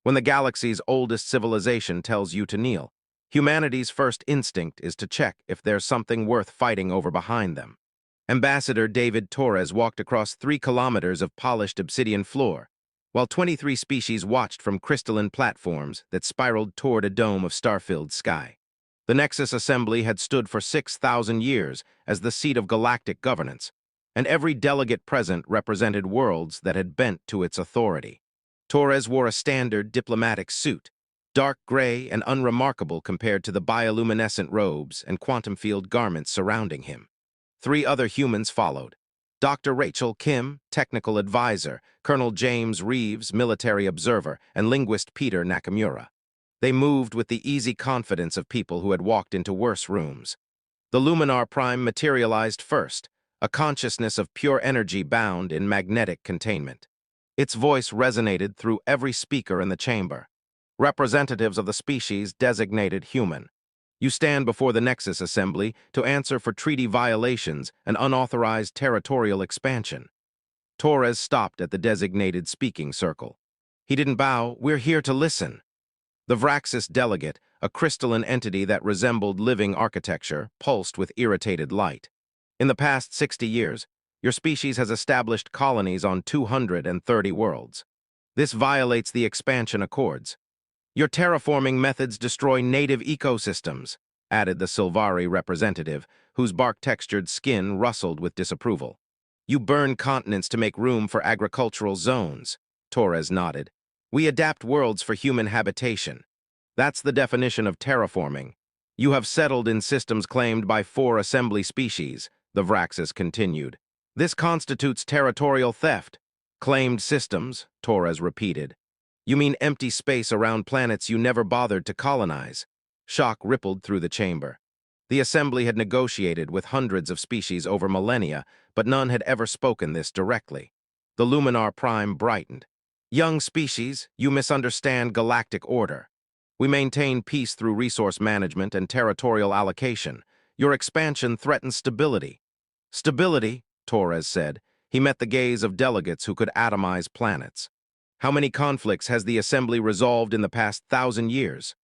When the galaxy's oldest civilization tells you to kneel, humanity's first instinct is to check if there's something worth fighting over behind them. Ambassador David Torres walked across 3 kilometers of polished obsidian floor, while 23 species watched from crystalline platforms that spiraled toward a dome of star-filled sky. The Nexus Assembly had stood for 6,000 years as the seat of galactic governance, and every delegate present represented worlds that had bent to its authority. Torres wore a standard diplomatic suit, dark gray and unremarkable compared to the bioluminescent robes and quantum field garments surrounding him. 3 other humans followed. Dr. Rachel Kim, technical advisor, Colonel James Reeves, military observer, and linguist Peter Nakamura. They moved with the easy confidence of people who had walked into worse rooms. The Luminar Prime materialized first, a consciousness of pure energy bound in magnetic containment. Its voice resonated through every speaker in the chamber. Representatives of the species designated human. You stand before the Nexus Assembly to answer for treaty violations and unauthorized territorial expansion. Torres stopped at the designated speaking circle. He didn't bow. "We're here to listen." The Vraxis delegate, a crystalline entity that resembled living architecture, pulsed with irritated light. "In the past 60 years, your species has established colonies on 230 worlds. This violates the expansion accords. Your terraforming methods destroy native ecosystems," added the Silvari representative, whose bark-textured skin rustled with disapproval. "You burn continents to make room for agricultural zones." Torres nodded. "We adapt worlds for human habitation. That's the definition of terraforming. You have settled in systems claimed by 4 assembly species," the Vraxis continued. "This constitutes territorial theft." "Claimed systems," Torres repeated. "You mean empty space around planets you never bothered to colonize?" Shock rippled through the chamber. The Assembly had negotiated with hundreds of species over millennia, but none had ever spoken this directly. The Luminar Prime brightened. "Young species, you misunderstand galactic order. We maintain peace through resource management and territorial allocation. Your expansion threatens stability." "Stability," Torres said. He met the gaze of delegates who could atomize planets. "How many conflicts has the Assembly resolved in the past 1,000 years?"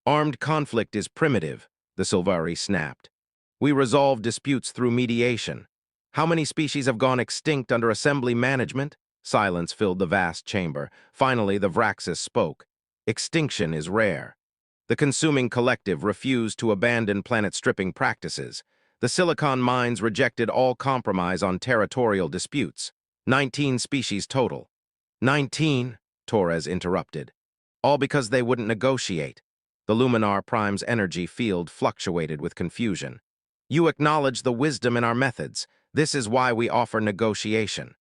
"Armed conflict is primitive," the Silvari snapped. "We resolve disputes through mediation." "How many species have gone extinct under Assembly management?" Silence filled the vast chamber. Finally, the Vraxis spoke. "Extinction is rare." The consuming collective refused to abandon planet-stripping practices. The Silicon mines rejected all compromise on territorial disputes. 19 species total. 19, Torres interrupted. "All because they wouldn't negotiate." The Luminar Prime's energy field fluctuated with confusion. "You acknowledge the wisdom in our methods. This is why we offer negotiation.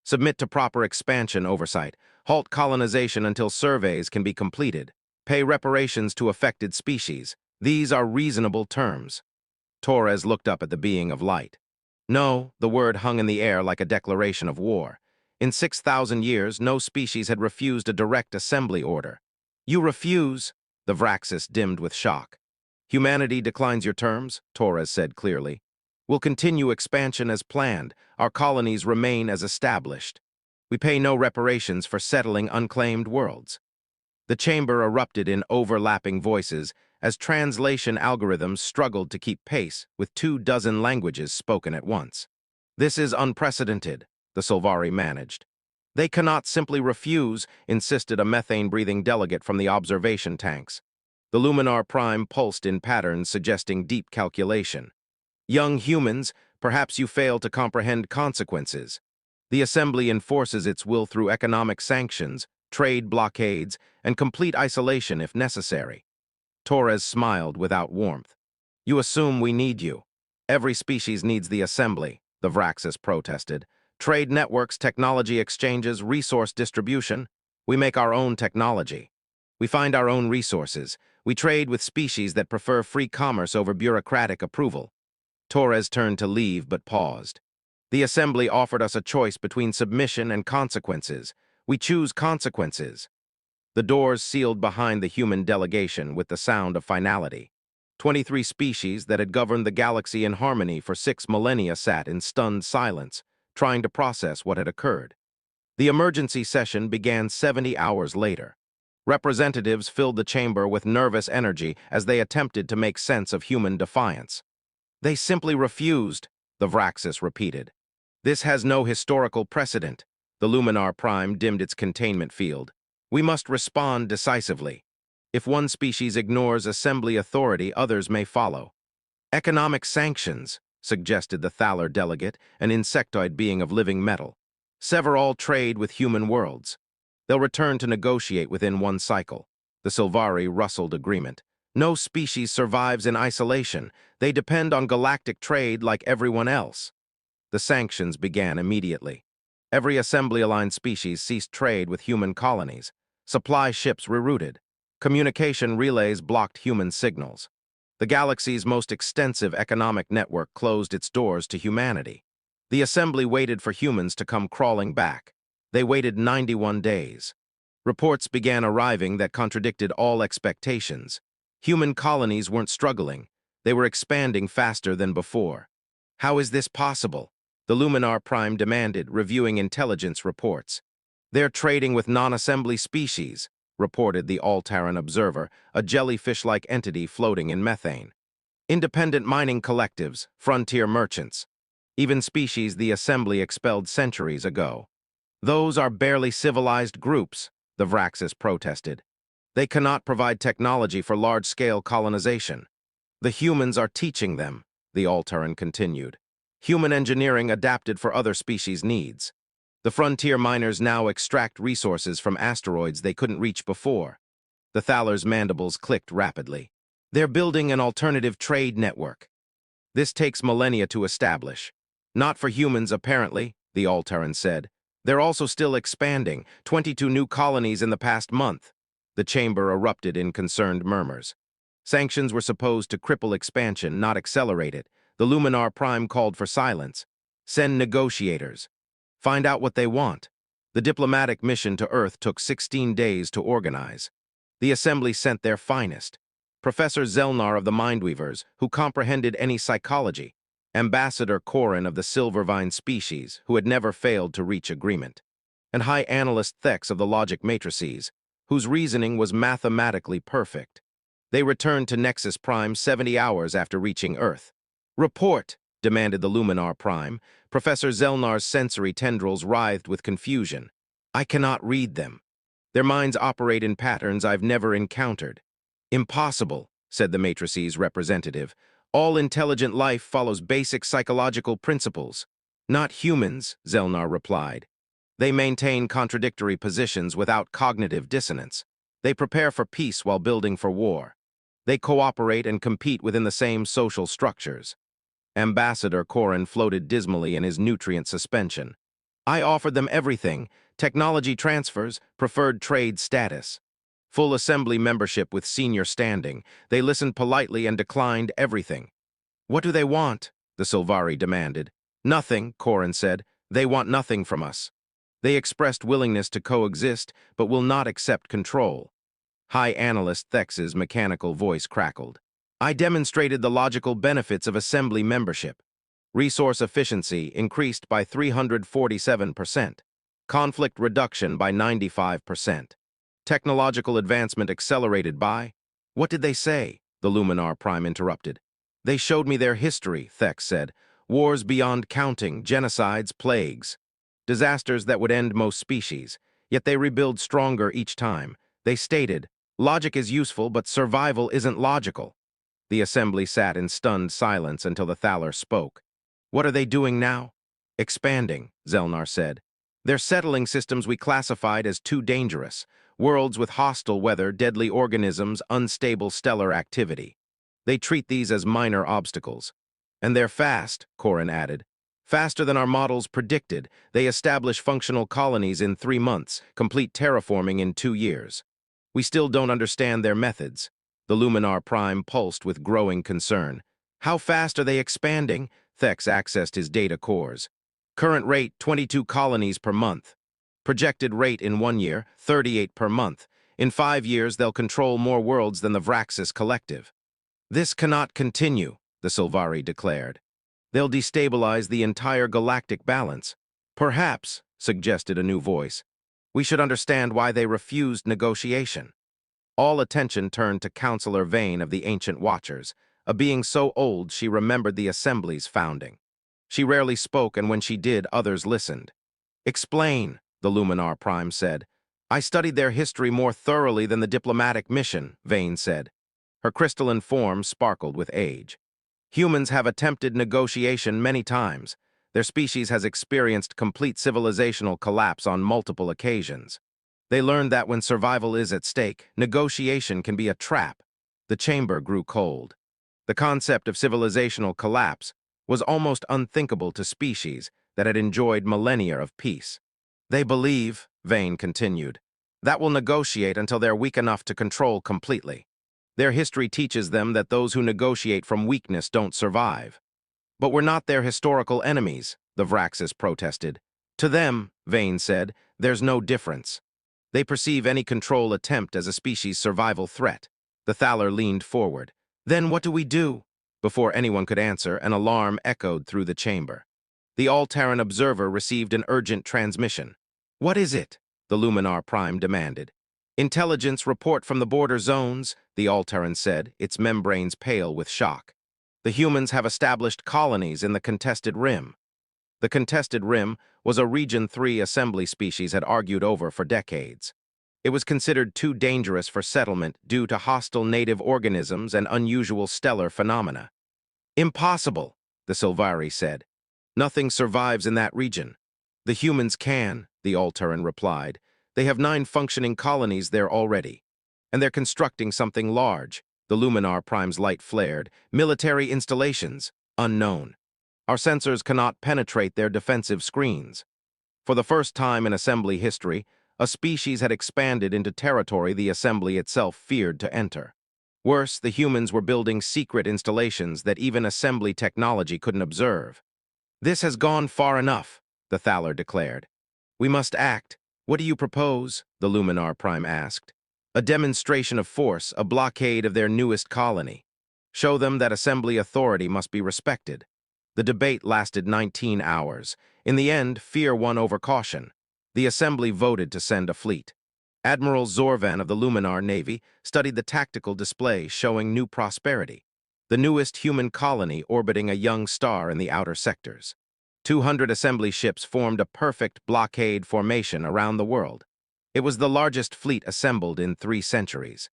Submit to proper expansion oversight. Halt colonization until surveys can be completed. Pay reparations to affected species. These are reasonable terms." Torres looked up at the being of light. "No," the word hung in the air like a declaration of war. "In 6,000 years, no species had refused a direct assembly order." "You refuse?" The Vraxis dimmed with shock. "Humanity declines your terms," Torres said clearly. "We'll continue expansion as planned. Our colonies remain as established. We pay no reparations for settling unclaimed worlds." The chamber erupted in overlapping voices as translation algorithms struggled to keep pace with 24 languages spoken at once. "This is unprecedented," the Silvari managed. "They cannot simply refuse," insisted a methane-breathing delegate from the observation tanks. The Luminar Prime pulsed in patterns suggesting deep calculation. "Young humans, perhaps you fail to comprehend consequences. The Assembly enforces its will through economic sanctions, trade blockades, and complete isolation if necessary." Torres smiled without warmth. "You assume we need you." "Every species needs the Assembly," the Vraxis protested. "Trade networks, technology exchanges, resource distribution. We make our own technology. We find our own resources. We trade with species that prefer free commerce over bureaucratic approval." Torres turned to leave but paused. "The Assembly offered us a choice between submission and consequences. We choose consequences." The doors sealed behind the human delegation with the sound of finality. 23 species that had governed the galaxy in harmony for 6 millennia sat in stunned silence, trying to process what had occurred. The emergency session began 70 hours later. Representatives filled the chamber with nervous energy as they attempted to make sense of human defiance. They simply refused, the Vraxis repeated. This has no historical precedent. The Luminar Prime dimmed its containment field. We must respond decisively. If one species ignores assembly authority, others may follow. Economic sanctions, suggested the Thaler delegate, an insectoid being of living metal. Sever all trade with human worlds. They'll return to negotiate within one cycle. The Sylvari rustled agreement. No species survives in isolation. They depend on galactic trade like everyone else. The sanctions began immediately. Every assembly-aligned species ceased trade with human colonies. Supply ships rerouted. Communication relays blocked human signals. The galaxy's most extensive economic network closed its doors to humanity. The assembly waited for humans to come crawling back. They waited 91 days. Reports began arriving that contradicted all expectations. Human colonies weren't struggling. They were expanding faster than before. How is this possible? The Luminar Prime demanded, reviewing intelligence reports. They're trading with non-assembly species, reported the Altaran Observer, a jellyfish-like entity floating in methane. Independent mining collectives, frontier merchants. Even species the assembly expelled centuries ago. Those are barely civilized groups, the Vraxis protested. They cannot provide technology for large-scale colonization. The humans are teaching them, the Altaran continued. Human engineering adapted for other species' needs. The frontier miners now extract resources from asteroids they couldn't reach before. The Thaler's mandibles clicked rapidly. They're building an alternative trade network. This takes millennia to establish. Not for humans, apparently, the Altaran said. They're also still expanding, 22 new colonies in the past month. The chamber erupted in concerned murmurs. Sanctions were supposed to cripple expansion, not accelerate it. The Luminar Prime called for silence. Send negotiators. Find out what they want. The diplomatic mission to Earth took 16 days to organize. The Assembly sent their finest. Professor Zelnar of the Mindweavers, who comprehended any psychology. Ambassador Korin of the Silvervine species, who had never failed to reach agreement. And High Analyst Thex of the Logic Matrices, whose reasoning was mathematically perfect. They returned to Nexus Prime 70 hours after reaching Earth. Report, demanded the Luminar Prime. Professor Zelnar's sensory tendrils writhed with confusion. I cannot read them. Their minds operate in patterns I've never encountered. Impossible, said the Matrices representative. All intelligent life follows basic psychological principles. Not humans, Zelnar replied. They maintain contradictory positions without cognitive dissonance. They prepare for peace while building for war. They cooperate and compete within the same social structures. Ambassador Korin floated dismally in his nutrient suspension. I offered them everything: technology transfers, preferred trade status. Full assembly membership with senior standing. They listened politely and declined everything. What do they want? The Sylvari demanded. Nothing, Korin said. They want nothing from us. They expressed willingness to coexist, but will not accept control. High Analyst Thex's mechanical voice crackled. I demonstrated the logical benefits of assembly membership. Resource efficiency increased by 347%. Conflict reduction by 95%. Technological advancement accelerated by... What did they say? The Luminar Prime interrupted. They showed me their history, Thex said. Wars beyond counting, genocides, plagues. Disasters that would end most species. Yet they rebuild stronger each time. They stated, logic is useful, but survival isn't logical. The assembly sat in stunned silence until the Thaler spoke. What are they doing now? Expanding, Zelnar said. They're settling systems we classified as too dangerous. Worlds with hostile weather, deadly organisms, unstable stellar activity. They treat these as minor obstacles. And they're fast, Korin added. Faster than our models predicted. They establish functional colonies in 3 months, complete terraforming in 2 years. We still don't understand their methods. The Luminar Prime pulsed with growing concern. How fast are they expanding? Thex accessed his data cores. Current rate, 22 colonies per month. Projected rate in 1 year, 38 per month. In 5 years, they'll control more worlds than the Vraxis Collective. This cannot continue, the Sylvari declared. They'll destabilize the entire galactic balance. Perhaps, suggested a new voice. We should understand why they refused negotiation. All attention turned to Counselor Vane of the Ancient Watchers, a being so old she remembered the Assembly's founding. She rarely spoke, and when she did, others listened. "Explain," the Luminar Prime said. "I studied their history more thoroughly than the diplomatic mission," Vane said. Her crystalline form sparkled with age. "Humans have attempted negotiation many times. Their species has experienced complete civilizational collapse on multiple occasions. They learned that when survival is at stake, negotiation can be a trap." The chamber grew cold. The concept of civilizational collapse was almost unthinkable to species that had enjoyed millennia of peace. "They believe," Vane continued, "that will negotiate until they're weak enough to control completely. Their history teaches them that those who negotiate from weakness don't survive." "But we're not their historical enemies," the Vraxis protested. "To them," Vane said, "there's no difference. They perceive any control attempt as a species survival threat." The Thaler leaned forward. "Then what do we do?" Before anyone could answer, an alarm echoed through the chamber. The All-Terran observer received an urgent transmission. "What is it?" the Luminar Prime demanded. "Intelligence report from the border zones," the All-Terran said, its membranes pale with shock. "The humans have established colonies in the Contested Rim." The Contested Rim was a Region 3 assembly species had argued over for decades. It was considered too dangerous for settlement due to hostile native organisms and unusual stellar phenomena. "Impossible," the Silvari said. "Nothing survives in that region." "The humans can," the All-Terran replied. "They have 9 functioning colonies there already. And they're constructing something large." The Luminar Prime's light flared. "Military installations, unknown. Our sensors cannot penetrate their defensive screens." For the first time in assembly history, a species had expanded into territory the assembly itself feared to enter. Worse, the humans were building secret installations that even assembly technology couldn't observe. "This has gone far enough," the Thaler declared. "We must act. What do you propose?" the Luminar Prime asked. "A demonstration of force, a blockade of their newest colony. Show them that assembly authority must be respected." The debate lasted 19 hours. In the end, fear won over caution. The assembly voted to send a fleet. Admiral Zorvan of the Luminar Navy studied the tactical display showing New Prosperity, the newest human colony orbiting a young star in the outer sectors. 200 assembly ships formed a perfect blockade formation around the world. It was the largest fleet assembled in 3 centuries.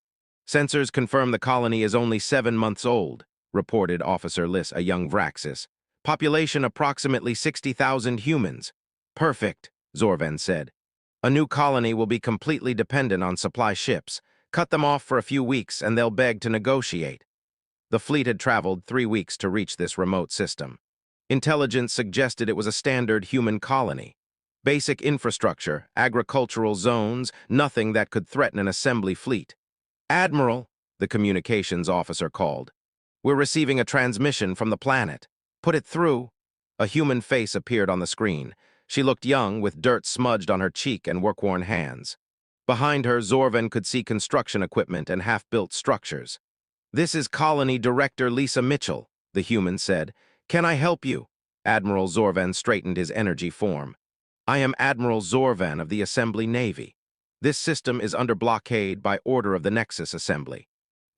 "Sensors confirm the colony is only 7 months old," reported Officer Liss, a young Vraxis. "Population approximately 60,000 humans." "Perfect," Zorvan said. "A new colony will be completely dependent on supply ships. Cut them off for a few weeks and they'll beg to negotiate." The fleet had traveled 3 weeks to reach this remote system. Intelligence suggested it was a standard human colony. Basic infrastructure, agricultural zones, nothing that could threaten an assembly fleet. "Admiral," the communications officer called. "We're receiving a transmission from the planet." "Put it through." A human face appeared on the screen. She looked young, with dirt smudged on her cheek and work-worn hands. Behind her, Zorvan could see construction equipment and half-built structures. "This is Colony Director Lisa Mitchell," the human said. "Can I help you?" Admiral Zorvan straightened his energy form. "I am Admiral Zorvan of the Assembly Navy. This system is under blockade by order of the Nexus Assembly.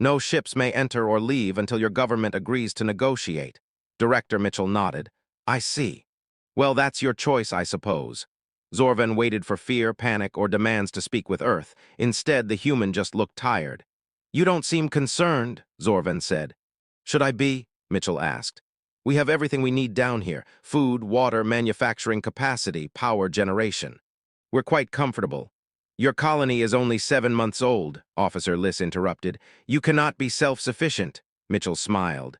No ships may enter or leave until your government agrees to negotiate." Director Mitchell nodded. "I see. Well, that's your choice, I suppose." Zorvan waited for fear, panic, or demands to speak with Earth. Instead, the human just looked tired. "You don't seem concerned," Zorvan said. "Should I be?" Mitchell asked. "We have everything we need down here: food, water, manufacturing capacity, power generation. We're quite comfortable." "Your colony is only 7 months old," Officer Liss interrupted. "You cannot be self-sufficient." Mitchell smiled.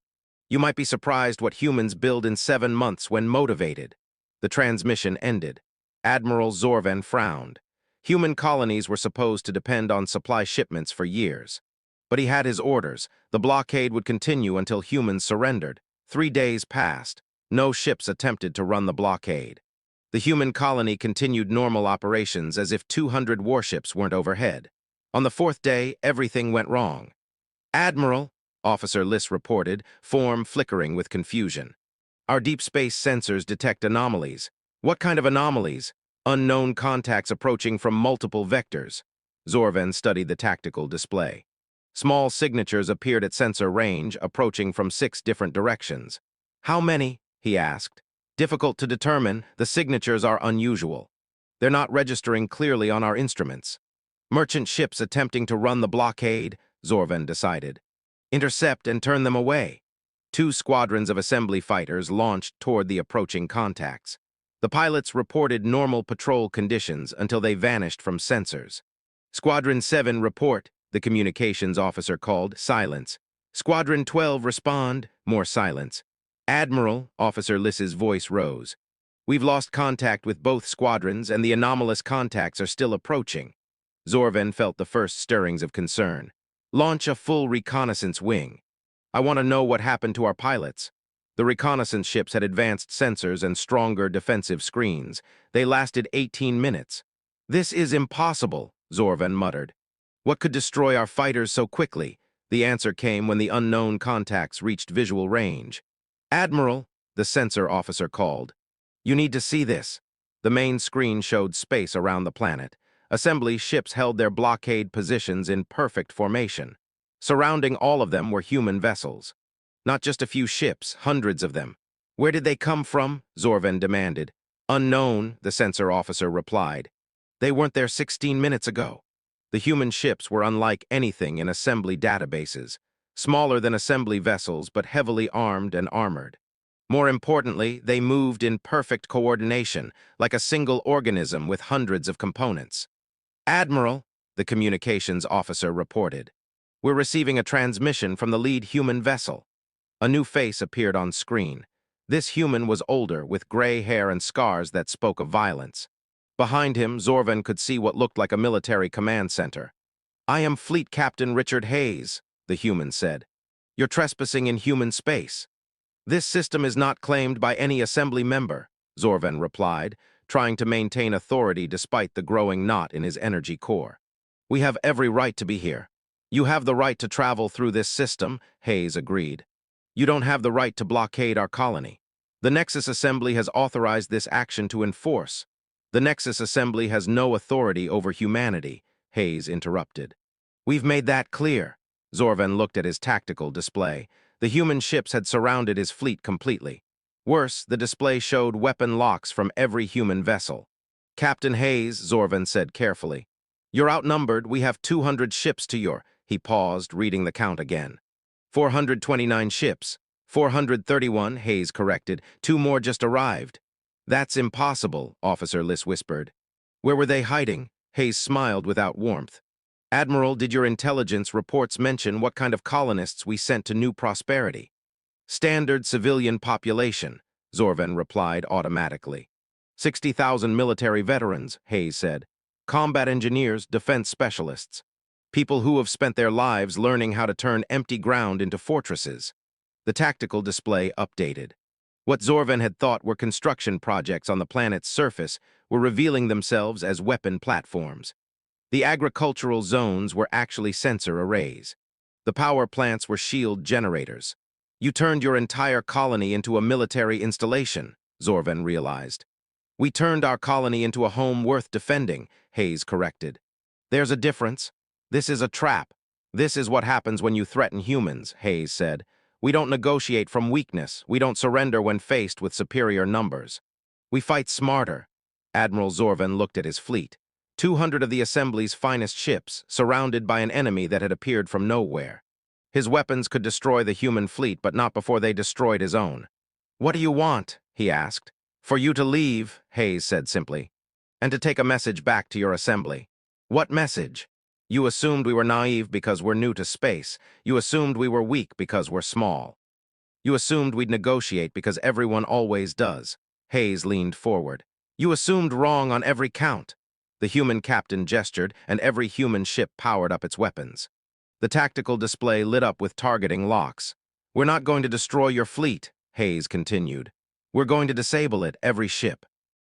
"You might be surprised what humans build in 7 months when motivated." The transmission ended. Admiral Zorvan frowned. Human colonies were supposed to depend on supply shipments for years. But he had his orders. The blockade would continue until humans surrendered. 3 days passed. No ships attempted to run the blockade. The human colony continued normal operations as if 200 warships weren't overhead. On the 4th day, everything went wrong. "Admiral," Officer Liss reported, form flickering with confusion. "Our deep space sensors detect anomalies." "What kind of anomalies?" Unknown contacts approaching from multiple vectors. Zorvan studied the tactical display. Small signatures appeared at sensor range, approaching from 6 different directions. How many? He asked. Difficult to determine. The signatures are unusual. They're not registering clearly on our instruments. Merchant ships attempting to run the blockade, Zorvan decided. Intercept and turn them away. 2 squadrons of assembly fighters launched toward the approaching contacts. The pilots reported normal patrol conditions until they vanished from sensors. Squadron 7 report, the communications officer called. Silence. Squadron 12 respond. More silence. Admiral, Officer Liss's voice rose. We've lost contact with both squadrons and the anomalous contacts are still approaching. Zorvan felt the first stirrings of concern. Launch a full reconnaissance wing. I want to know what happened to our pilots. The reconnaissance ships had advanced sensors and stronger defensive screens. They lasted 18 minutes. This is impossible, Zorvan muttered. What could destroy our fighters so quickly? The answer came when the unknown contacts reached visual range. Admiral, the sensor officer called. You need to see this. The main screen showed space around the planet. Assembly ships held their blockade positions in perfect formation. Surrounding all of them were human vessels. Not just a few ships, hundreds of them. Where did they come from? Zorvan demanded. Unknown, the sensor officer replied. They weren't there 16 minutes ago. The human ships were unlike anything in assembly databases, smaller than assembly vessels but heavily armed and armored. More importantly, they moved in perfect coordination, like a single organism with hundreds of components. Admiral, the communications officer reported. We're receiving a transmission from the lead human vessel. A new face appeared on screen. This human was older, with gray hair and scars that spoke of violence. Behind him, Zorvan could see what looked like a military command center. I am Fleet Captain Richard Hayes, the human said. You're trespassing in human space. This system is not claimed by any assembly member, Zorvan replied, trying to maintain authority despite the growing knot in his energy core. We have every right to be here. You have the right to travel through this system, Hayes agreed. You don't have the right to blockade our colony. The Nexus Assembly has authorized this action to enforce. The Nexus Assembly has no authority over humanity, Hayes interrupted. We've made that clear. Zorvan looked at his tactical display. The human ships had surrounded his fleet completely. Worse, the display showed weapon locks from every human vessel. Captain Hayes, Zorvan said carefully. You're outnumbered. We have 200 ships to your... He paused, reading the count again. 429 ships. 431, Hayes corrected. 2 more just arrived. That's impossible, Officer Liss whispered. Where were they hiding? Hayes smiled without warmth. Admiral, did your intelligence reports mention what kind of colonists we sent to New Prosperity? Standard civilian population, Zorvan replied automatically. 60,000 military veterans, Hayes said. Combat engineers, defense specialists. People who have spent their lives learning how to turn empty ground into fortresses. The tactical display updated. What Zorvan had thought were construction projects on the planet's surface were revealing themselves as weapon platforms. The agricultural zones were actually sensor arrays. The power plants were shield generators. You turned your entire colony into a military installation, Zorvan realized. We turned our colony into a home worth defending, Hayes corrected. There's a difference. This is a trap. This is what happens when you threaten humans, Hayes said. We don't negotiate from weakness. We don't surrender when faced with superior numbers. We fight smarter. Admiral Zorvan looked at his fleet. 200 of the Assembly's finest ships, surrounded by an enemy that had appeared from nowhere. His weapons could destroy the human fleet, but not before they destroyed his own. What do you want? He asked. For you to leave, Hayes said simply, and to take a message back to your Assembly. What message? You assumed we were naive because we're new to space. You assumed we were weak because we're small. You assumed we'd negotiate because everyone always does. Hayes leaned forward. You assumed wrong on every count. The human captain gestured, and every human ship powered up its weapons. The tactical display lit up with targeting locks. We're not going to destroy your fleet, Hayes continued. We're going to disable it, every ship.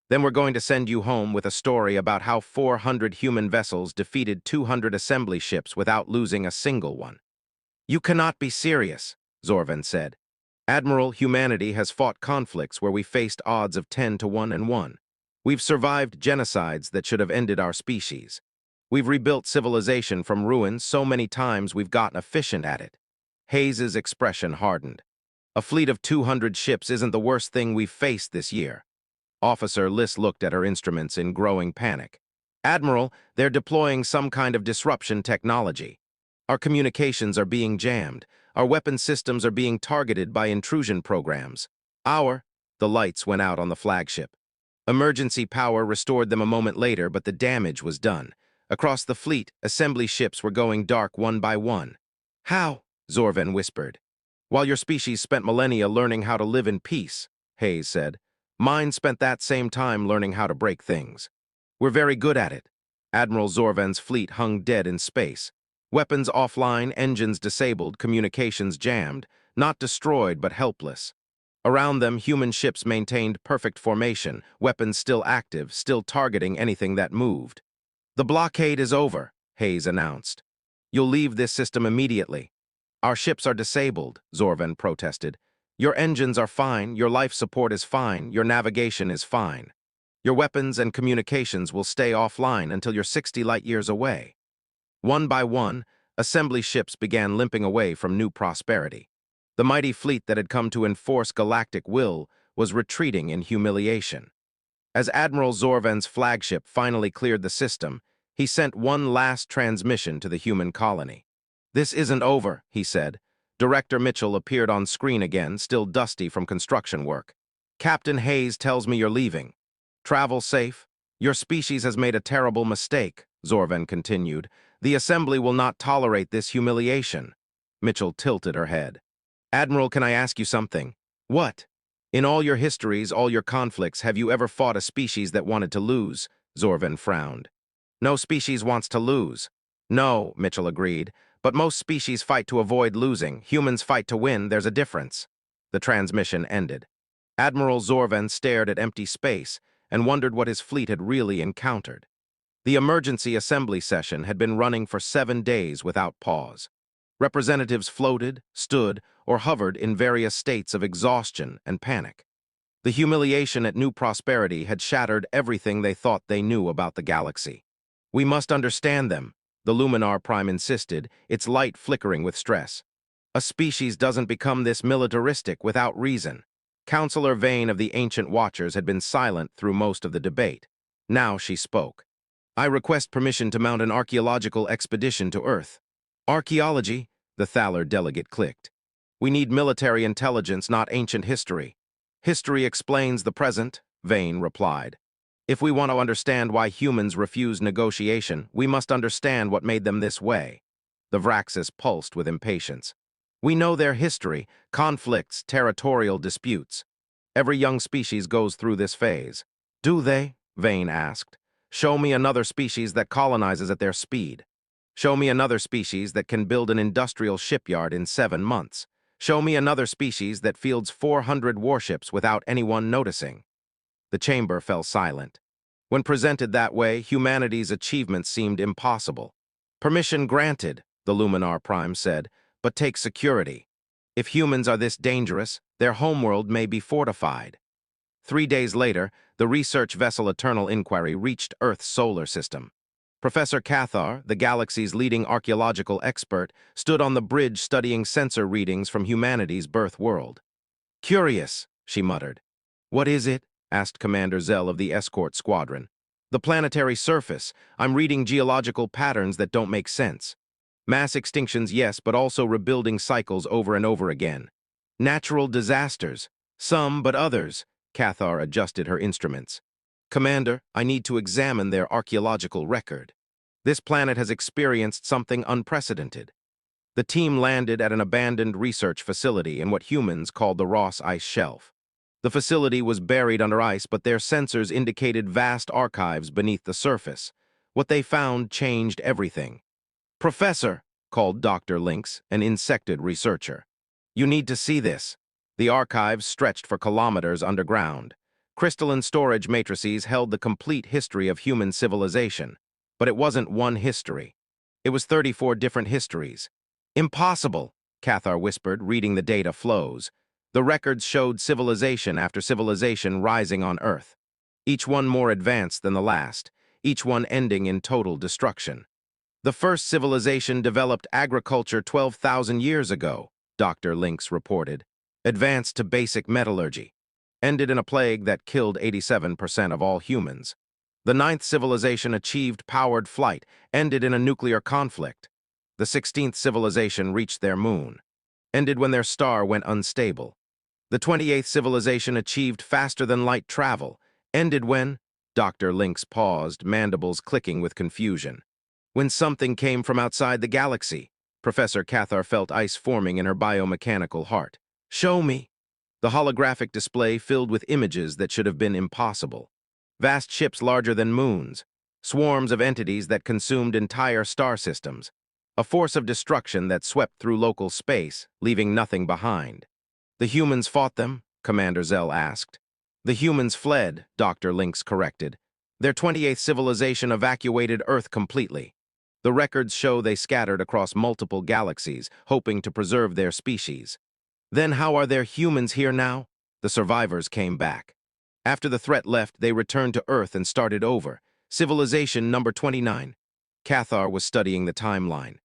Then we're going to send you home with a story about how 400 human vessels defeated 200 assembly ships without losing a single one. You cannot be serious, Zorvan said. Admiral, humanity has fought conflicts where we faced odds of 10 to 1 and 1. We've survived genocides that should have ended our species. We've rebuilt civilization from ruins so many times we've gotten efficient at it. Hayes's expression hardened. A fleet of 200 ships isn't the worst thing we've faced this year. Officer Liss looked at her instruments in growing panic. Admiral, they're deploying some kind of disruption technology. Our communications are being jammed. Our weapon systems are being targeted by intrusion programs. The lights went out on the flagship. Emergency power restored them a moment later, but the damage was done. Across the fleet, assembly ships were going dark one by one. How? Zorvan whispered. While your species spent millennia learning how to live in peace, Hayes said. Mine spent that same time learning how to break things. We're very good at it. Admiral Zorvan's fleet hung dead in space. Weapons offline, engines disabled, communications jammed, not destroyed but helpless. Around them, human ships maintained perfect formation, weapons still active, still targeting anything that moved. The blockade is over, Hayes announced. You'll leave this system immediately. Our ships are disabled, Zorvan protested. Your engines are fine, your life support is fine, your navigation is fine. Your weapons and communications will stay offline until you're 60 light-years away. One by one, assembly ships began limping away from New Prosperity. The mighty fleet that had come to enforce Galactic will was retreating in humiliation. As Admiral Zorvan's flagship finally cleared the system, he sent one last transmission to the human colony. This isn't over, he said. Director Mitchell appeared on screen again, still dusty from construction work. Captain Hayes tells me you're leaving. Travel safe. Your species has made a terrible mistake, Zorvan continued. The assembly will not tolerate this humiliation. Mitchell tilted her head. Admiral, can I ask you something? What? In all your histories, all your conflicts, have you ever fought a species that wanted to lose? Zorvan frowned. No species wants to lose. No, Mitchell agreed, but most species fight to avoid losing. Humans fight to win. There's a difference. The transmission ended. Admiral Zorvan stared at empty space and wondered what his fleet had really encountered. The emergency assembly session had been running for 7 days without pause. Representatives floated, stood, or hovered in various states of exhaustion and panic. The humiliation at New Prosperity had shattered everything they thought they knew about the galaxy. We must understand them, the Luminar Prime insisted, its light flickering with stress. A species doesn't become this militaristic without reason. Counselor Vane of the Ancient Watchers had been silent through most of the debate. Now she spoke. I request permission to mount an archaeological expedition to Earth. Archaeology? The Thaler delegate clicked. We need military intelligence, not ancient history. History explains the present, Vane replied. If we want to understand why humans refuse negotiation, we must understand what made them this way. The Vraxis pulsed with impatience. We know their history, conflicts, territorial disputes. Every young species goes through this phase. Do they? Vane asked. Show me another species that colonizes at their speed. Show me another species that can build an industrial shipyard in 7 months. Show me another species that fields 400 warships without anyone noticing. The chamber fell silent. When presented that way, humanity's achievements seemed impossible. Permission granted, the Luminar Prime said, but take security. If humans are this dangerous, their homeworld may be fortified. 3 days later, the research vessel Eternal Inquiry reached Earth's solar system. Professor Cathar, the galaxy's leading archaeological expert, stood on the bridge studying sensor readings from humanity's birth world. Curious, she muttered. What is it? Asked Commander Zell of the escort squadron. The planetary surface. I'm reading geological patterns that don't make sense. Mass extinctions, yes, but also rebuilding cycles over and over again. Natural disasters. Some, but others. Cathar adjusted her instruments. Commander, I need to examine their archaeological record. This planet has experienced something unprecedented. The team landed at an abandoned research facility in what humans called the Ross Ice Shelf. The facility was buried under ice, but their sensors indicated vast archives beneath the surface. What they found changed everything. Professor, called Dr. Lynx, an insected researcher. You need to see this. The archives stretched for kilometers underground. Crystalline storage matrices held the complete history of human civilization. But it wasn't one history. It was 34 different histories. Impossible, Cathar whispered, reading the data flows. The records showed civilization after civilization rising on Earth. each one more advanced than the last, each one ending in total destruction. The first civilization developed agriculture 12,000 years ago, Dr. Lynx reported, advanced to basic metallurgy, ended in a plague that killed 87% of all humans. The ninth civilization achieved powered flight, ended in a nuclear conflict. The 16th civilization reached their moon, ended when their star went unstable. The 28th civilization achieved faster-than-light travel, ended when— Dr. Lynx paused, mandibles clicking with confusion. When something came from outside the galaxy. Professor Cathar felt ice forming in her biomechanical heart. Show me. The holographic display filled with images that should have been impossible. Vast ships larger than moons, swarms of entities that consumed entire star systems, a force of destruction that swept through local space, leaving nothing behind. The humans fought them? Commander Zell asked. The humans fled, Dr. Lynx corrected. Their 28th civilization evacuated Earth completely. The records show they scattered across multiple galaxies, hoping to preserve their species. Then how are there humans here now? The survivors came back. After the threat left, they returned to Earth and started over. Civilization number 29. Cathar was studying the timeline.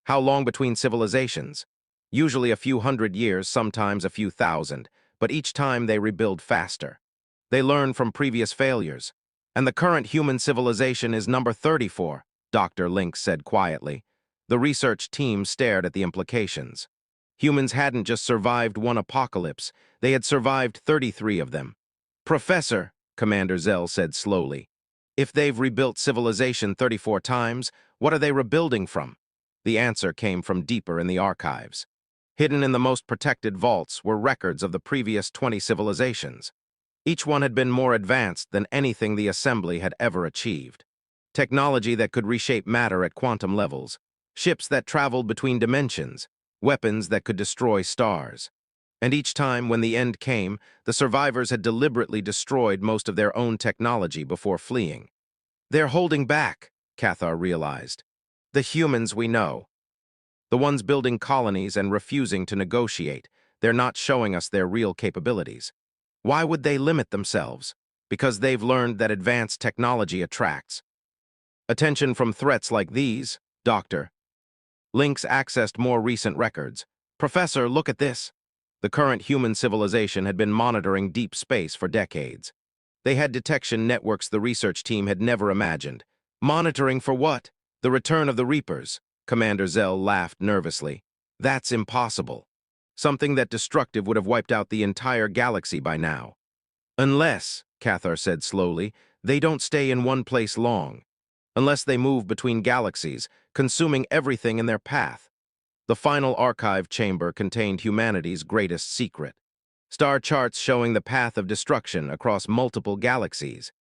How long between civilizations? Usually a few hundred years, sometimes a few thousand, but each time they rebuild faster. They learn from previous failures. And the current human civilization is number 34, Dr. Lynx said quietly. The research team stared at the implications. Humans hadn't just survived one apocalypse, they had survived 33 of them. Professor, Commander Zell said slowly, if they've rebuilt civilization 34 times, what are they rebuilding from? The answer came from deeper in the archives. Hidden in the most protected vaults were records of the previous 20 civilizations. Each one had been more advanced than anything the Assembly had ever achieved. Technology that could reshape matter at quantum levels, ships that traveled between dimensions, weapons that could destroy stars. And each time, when the end came, the survivors had deliberately destroyed most of their own technology before fleeing. They're holding back, Cathar realized. The humans we know. The ones building colonies and refusing to negotiate, they're not showing us their real capabilities. Why would they limit themselves? Because they've learned that advanced technology attracts attention from threats like these, Dr. Lynx accessed more recent records. Professor, look at this. The current human civilization had been monitoring deep space for decades. They had detection networks the research team had never imagined. Monitoring for what? The return of the Reapers. Commander Zell laughed nervously. That's impossible. Something that destructive would have wiped out the entire galaxy by now. Unless, Cathar said slowly, they don't stay in one place long. Unless they move between galaxies, consuming everything in their path. The final archive chamber contained humanity's greatest secret. Star charts showing the path of destruction across multiple galaxies,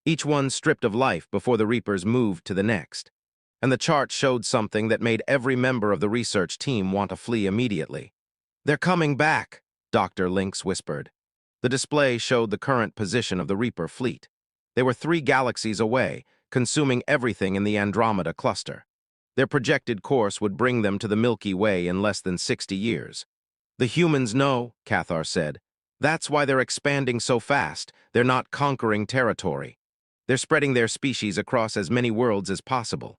each one stripped of life before the Reapers moved to the next. And the chart showed something that made every member of the research team want to flee immediately. They're coming back, Dr. Lynx whispered. The display showed the current position of the Reaper fleet. They were 3 galaxies away, consuming everything in the Andromeda cluster. Their projected course would bring them to the Milky Way in less than 60 years. The humans know, Cathar said. That's why they're expanding so fast. They're not conquering territory. They're spreading their species across as many worlds as possible.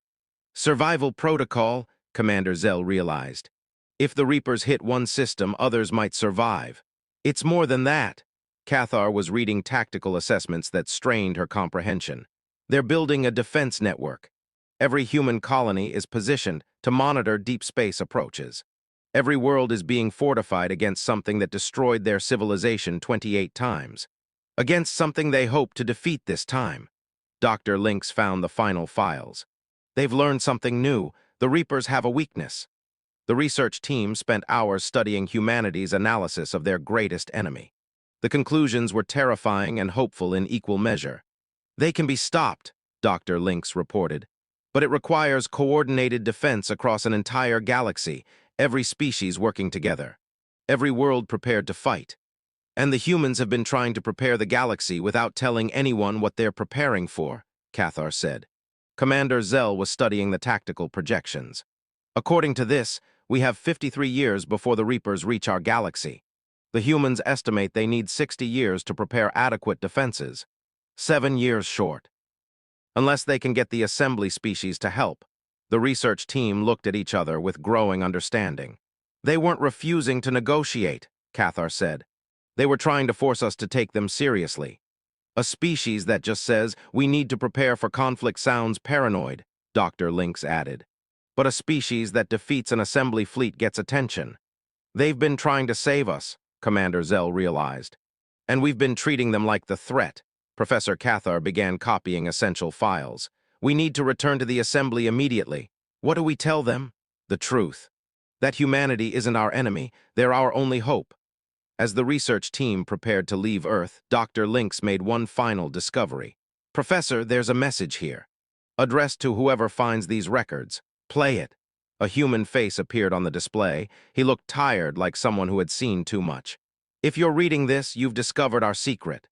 Survival protocol, Commander Zell realized. If the Reapers hit one system, others might survive. It's more than that. Cathar was reading tactical assessments that strained her comprehension. They're building a defense network. Every human colony is positioned to monitor deep space approaches. Every world is being fortified against something that destroyed their civilization 28 times. Against something they hope to defeat this time. Dr. Lynx found the final files. They've learned something new. The Reapers have a weakness. The research team spent hours studying humanity's analysis of their greatest enemy. The conclusions were terrifying and hopeful in equal measure. They can be stopped, Dr. Lynx reported. But it requires coordinated defense across an entire galaxy, every species working together. Every world prepared to fight. And the humans have been trying to prepare the galaxy without telling anyone what they're preparing for, Cathar said. Commander Zell was studying the tactical projections. According to this, we have 53 years before the Reapers reach our galaxy. The humans estimate they need 60 years to prepare adequate defenses. 7 years short. Unless they can get the assembly species to help. The research team looked at each other with growing understanding. They weren't refusing to negotiate, Cathar said. They were trying to force us to take them seriously. A species that just says, we need to prepare for conflict sounds paranoid, Dr. Lynx added. But a species that defeats an assembly fleet gets attention. They've been trying to save us, Commander Zell realized. And we've been treating them like the threat. Professor Cathar began copying essential files. We need to return to the assembly immediately. What do we tell them? The truth. That humanity isn't our enemy, they're our only hope. As the research team prepared to leave Earth, Dr. Lynx made one final discovery. Professor, there's a message here. Addressed to whoever finds these records. Play it. A human face appeared on the display. He looked tired, like someone who had seen too much. If you're reading this, you've discovered our secret.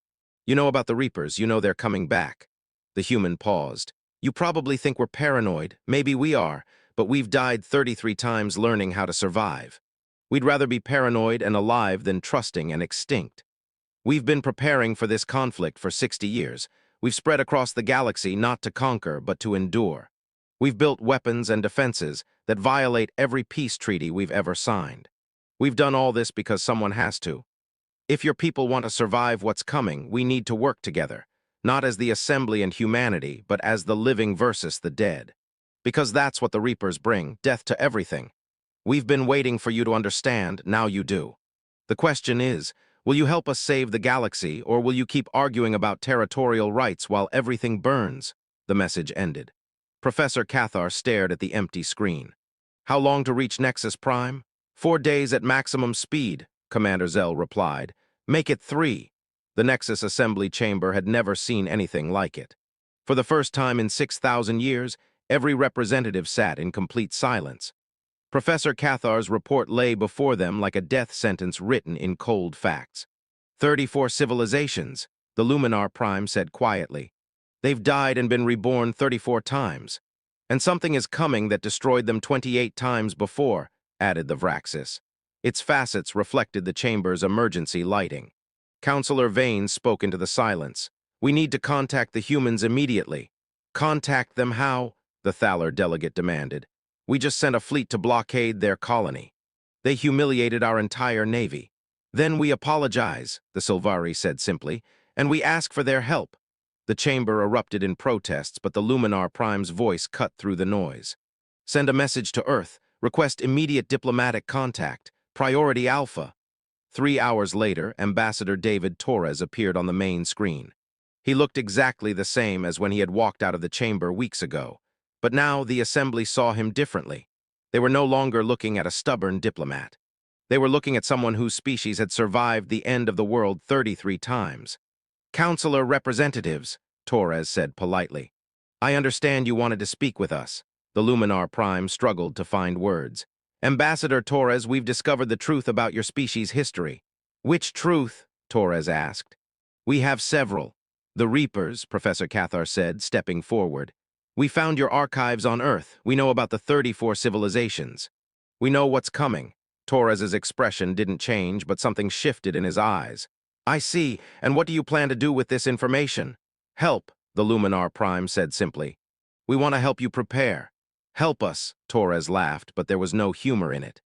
You know about the Reapers, you know they're coming back. The human paused. You probably think we're paranoid. Maybe we are, but we've died 33 times learning how to survive. We'd rather be paranoid and alive than trusting and extinct. We've been preparing for this conflict for 60 years. We've spread across the galaxy not to conquer, but to endure. We've built weapons and defenses that violate every peace treaty we've ever signed. We've done all this because someone has to. If your people want to survive what's coming, we need to work together, not as the assembly and humanity, but as the living versus the dead. Because that's what the Reapers bring, death to everything. We've been waiting for you to understand, now you do. The question is, will you help us save the galaxy, or will you keep arguing about territorial rights while everything burns? The message ended. Professor Cathar stared at the empty screen. How long to reach Nexus Prime? 4 days at maximum speed, Commander Zell replied. Make it 3. The Nexus Assembly Chamber had never seen anything like it. For the first time in 6,000 years, every representative sat in complete silence. Professor Cathar's report lay before them like a death sentence written in cold facts. 34 civilizations, the Luminar Prime said quietly. They've died and been reborn 34 times. And something is coming that destroyed them 28 times before, added the Vraxis. Its facets reflected the chamber's emergency lighting. Counselor Vane spoke into the silence. We need to contact the humans immediately. Contact them how? The Thaler delegate demanded. We just sent a fleet to blockade their colony. They humiliated our entire navy. Then we apologize, the Silvari said simply, and we ask for their help. The chamber erupted in protests, but the Luminar Prime's voice cut through the noise. Send a message to Earth. Request immediate diplomatic contact. Priority Alpha. 3 hours later, Ambassador David Torres appeared on the main screen. He looked exactly the same as when he had walked out of the chamber weeks ago. But now the assembly saw him differently. They were no longer looking at a stubborn diplomat. They were looking at someone whose species had survived the end of the world 33 times. Counselor representatives, Torres said politely. I understand you wanted to speak with us. The Luminar Prime struggled to find words. Ambassador Torres, we've discovered the truth about your species' history. Which truth? Torres asked. We have several. The Reapers, Professor Cathar said, stepping forward. We found your archives on Earth. We know about the 34 civilizations. We know what's coming. Torres's expression didn't change, but something shifted in his eyes. I see. And what do you plan to do with this information? Help, the Luminar Prime said simply. We want to help you prepare. Help us, Torres laughed, but there was no humor in it.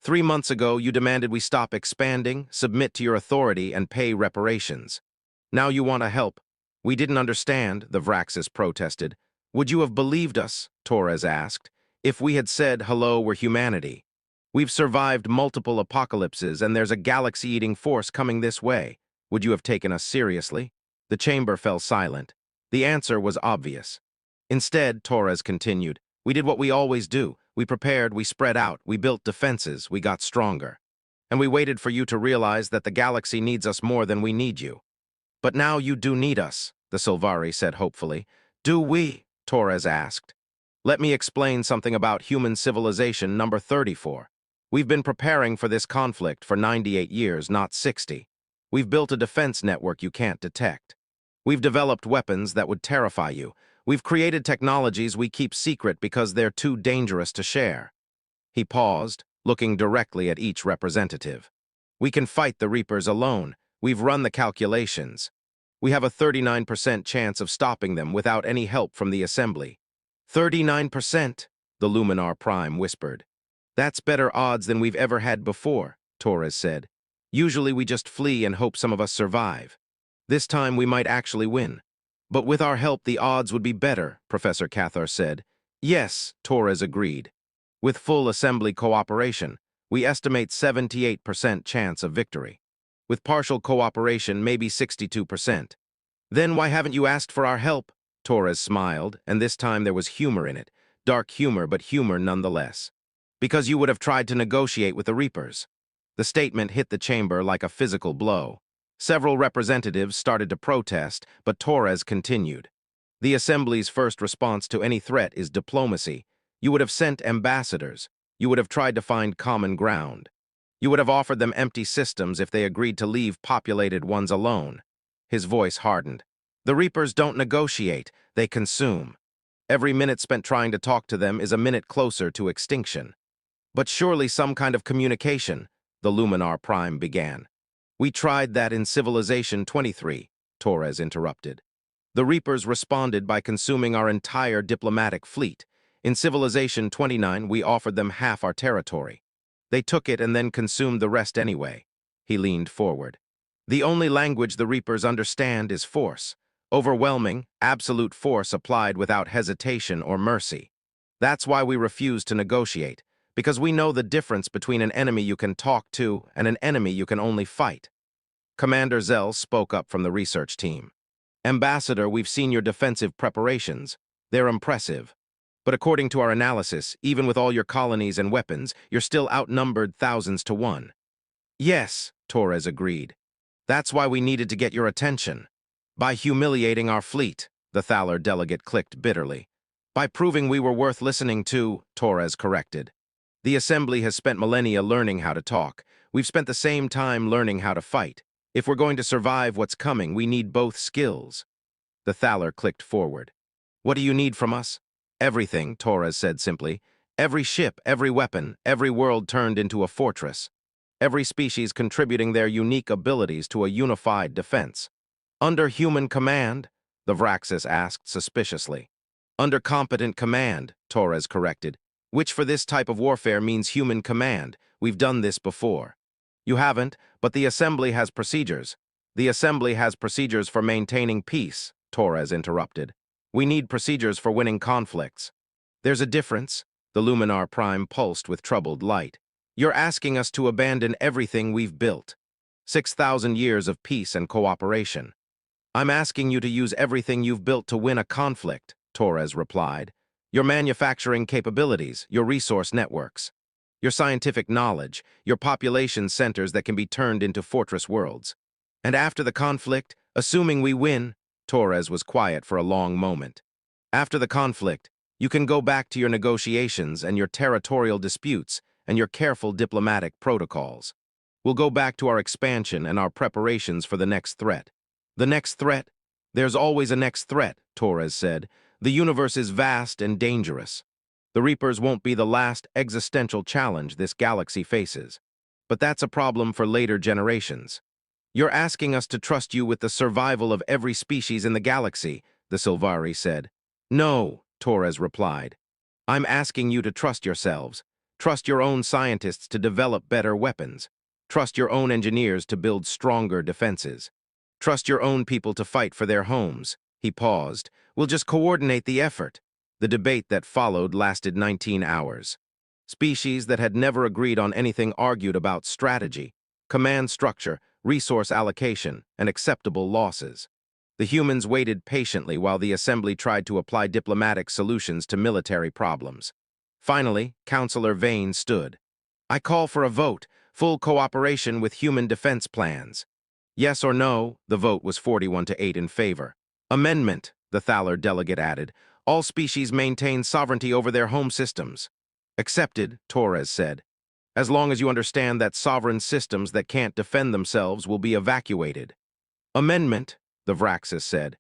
3 months ago, you demanded we stop expanding, submit to your authority, and pay reparations. Now you want to help. We didn't understand, the Vraxis protested. Would you have believed us, Torres asked, if we had said, hello, we're humanity? We've survived multiple apocalypses, and there's a galaxy-eating force coming this way. Would you have taken us seriously? The chamber fell silent. The answer was obvious. Instead, Torres continued, we did what we always do. We prepared, we spread out, we built defenses, we got stronger. And we waited for you to realize that the galaxy needs us more than we need you. But now you do need us, the Silvari said hopefully. Do we? Torres asked. Let me explain something about human civilization number 34. We've been preparing for this conflict for 98 years, not 60. We've built a defense network you can't detect. We've developed weapons that would terrify you. We've created technologies we keep secret because they're too dangerous to share. He paused, looking directly at each representative. We can fight the Reapers alone. We've run the calculations. We have a 39% chance of stopping them without any help from the assembly. 39%, the Luminar Prime whispered. That's better odds than we've ever had before, Torres said. Usually we just flee and hope some of us survive. This time we might actually win. But with our help the odds would be better, Professor Cathar said. Yes, Torres agreed. With full assembly cooperation, we estimate 78% chance of victory. With partial cooperation, maybe 62%. Then why haven't you asked for our help? Torres smiled, and this time there was humor in it. Dark humor, but humor nonetheless. Because you would have tried to negotiate with the Reapers. The statement hit the chamber like a physical blow. Several representatives started to protest, but Torres continued. The Assembly's first response to any threat is diplomacy. You would have sent ambassadors. You would have tried to find common ground. You would have offered them empty systems if they agreed to leave populated ones alone. His voice hardened. The Reapers don't negotiate, they consume. Every minute spent trying to talk to them is a minute closer to extinction. But surely some kind of communication, the Luminar Prime began. We tried that in Civilization 23, Torres interrupted. The Reapers responded by consuming our entire diplomatic fleet. In Civilization 29, we offered them half our territory. They took it and then consumed the rest anyway. He leaned forward. The only language the Reapers understand is force. Overwhelming, absolute force applied without hesitation or mercy. That's why we refuse to negotiate, because we know the difference between an enemy you can talk to and an enemy you can only fight. Commander Zell spoke up from the research team. Ambassador, we've seen your defensive preparations. They're impressive. But according to our analysis, even with all your colonies and weapons, you're still outnumbered thousands to one. Yes, Torres agreed. That's why we needed to get your attention. By humiliating our fleet, the Thaler delegate clicked bitterly. By proving we were worth listening to, Torres corrected. The Assembly has spent millennia learning how to talk. We've spent the same time learning how to fight. If we're going to survive what's coming, we need both skills. The Thaler clicked forward. What do you need from us? Everything, Torres said simply. Every ship, every weapon, every world turned into a fortress. Every species contributing their unique abilities to a unified defense. Under human command? The Vraxis asked suspiciously. Under competent command, Torres corrected, which for this type of warfare means human command. We've done this before. You haven't, but the Assembly has procedures. The Assembly has procedures for maintaining peace, Torres interrupted. We need procedures for winning conflicts. There's a difference, the Luminar Prime pulsed with troubled light. You're asking us to abandon everything we've built. 6,000 years of peace and cooperation. I'm asking you to use everything you've built to win a conflict, Torres replied. Your manufacturing capabilities, your resource networks, your scientific knowledge, your population centers that can be turned into fortress worlds. And after the conflict, assuming we win, Torres was quiet for a long moment. After the conflict, you can go back to your negotiations and your territorial disputes and your careful diplomatic protocols. We'll go back to our expansion and our preparations for the next threat. The next threat? There's always a next threat, Torres said. The universe is vast and dangerous. The Reapers won't be the last existential challenge this galaxy faces. But that's a problem for later generations. You're asking us to trust you with the survival of every species in the galaxy, the Sylvari said. No, Torres replied. I'm asking you to trust yourselves. Trust your own scientists to develop better weapons. Trust your own engineers to build stronger defenses. Trust your own people to fight for their homes. He paused. We'll just coordinate the effort. The debate that followed lasted 19 hours. Species that had never agreed on anything argued about strategy, command structure, resource allocation, and acceptable losses. The humans waited patiently while the Assembly tried to apply diplomatic solutions to military problems. Finally, Councillor Vane stood. I call for a vote, full cooperation with human defense plans. Yes or no, the vote was 41-8 in favor. Amendment, the Thaler delegate added. All species maintain sovereignty over their home systems. Accepted, Torres said. As long as you understand that sovereign systems that can't defend themselves will be evacuated. Amendment, the Vraxis said.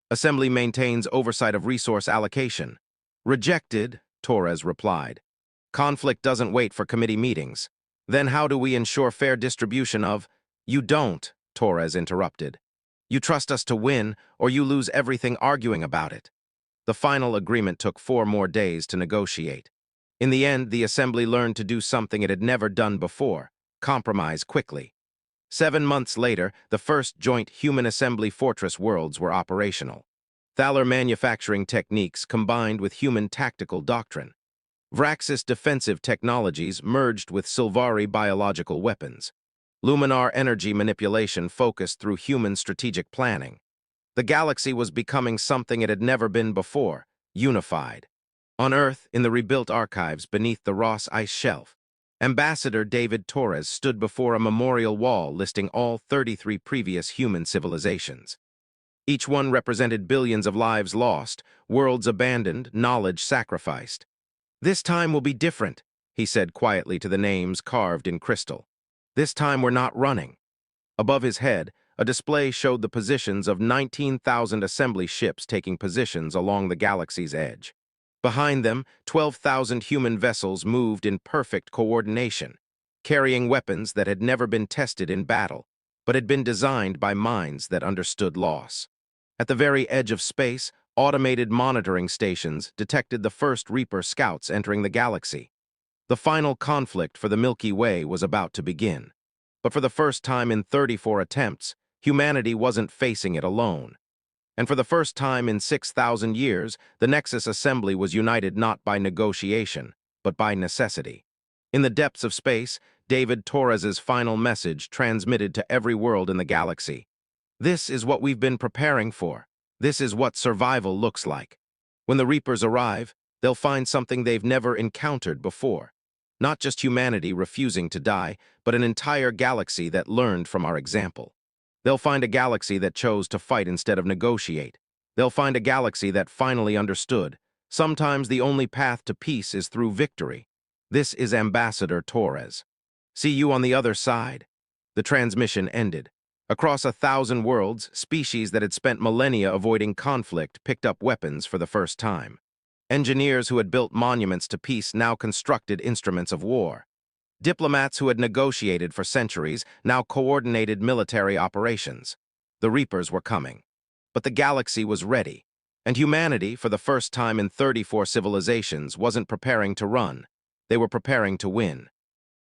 Assembly maintains oversight of resource allocation. Rejected, Torres replied. Conflict doesn't wait for committee meetings. Then how do we ensure fair distribution of— You don't, Torres interrupted. You trust us to win, or you lose everything arguing about it. The final agreement took 4 more days to negotiate. In the end, the assembly learned to do something it had never done before: compromise quickly. 7 months later, the first joint human assembly fortress worlds were operational. Thaler manufacturing techniques combined with human tactical doctrine. Vraxis defensive technologies merged with Sylvari biological weapons. Luminar energy manipulation focused through human strategic planning. The galaxy was becoming something it had never been before: unified. On Earth, in the rebuilt archives beneath the Ross Ice Shelf, Ambassador David Torres stood before a memorial wall listing all 33 previous human civilizations. Each one represented billions of lives lost, worlds abandoned, knowledge sacrificed. "This time will be different," he said quietly to the names carved in crystal. "This time we're not running." Above his head, a display showed the positions of 19,000 assembly ships taking positions along the galaxy's edge. Behind them, 12,000 human vessels moved in perfect coordination, carrying weapons that had never been tested in battle, but had been designed by minds that understood loss. At the very edge of space, automated monitoring stations detected the first Reaper scouts entering the galaxy. The final conflict for the Milky Way was about to begin. But for the first time in 34 attempts, humanity wasn't facing it alone. And for the first time in 6,000 years, the Nexus Assembly was united not by negotiation, but by necessity. In the depths of space, David Torres's final message transmitted to every world in the galaxy: "This is what we've been preparing for. This is what survival looks like. When the Reapers arrive, they'll find something they've never encountered before. Not just humanity refusing to die, but an entire galaxy that learned from our example. They'll find a galaxy that chose to fight instead of negotiate. They'll find a galaxy that finally understood. Sometimes the only path to peace is through victory. This is Ambassador Torres. See you on the other side." The transmission ended. Across 1,000 worlds, species that had spent millennia avoiding conflict picked up weapons for the first time. Engineers who had built monuments to peace now constructed instruments of war. Diplomats who had negotiated for centuries now coordinated military operations. The Reapers were coming. But the galaxy was ready. And humanity, for the first time in 34 civilizations, wasn't preparing to run. They were preparing to win.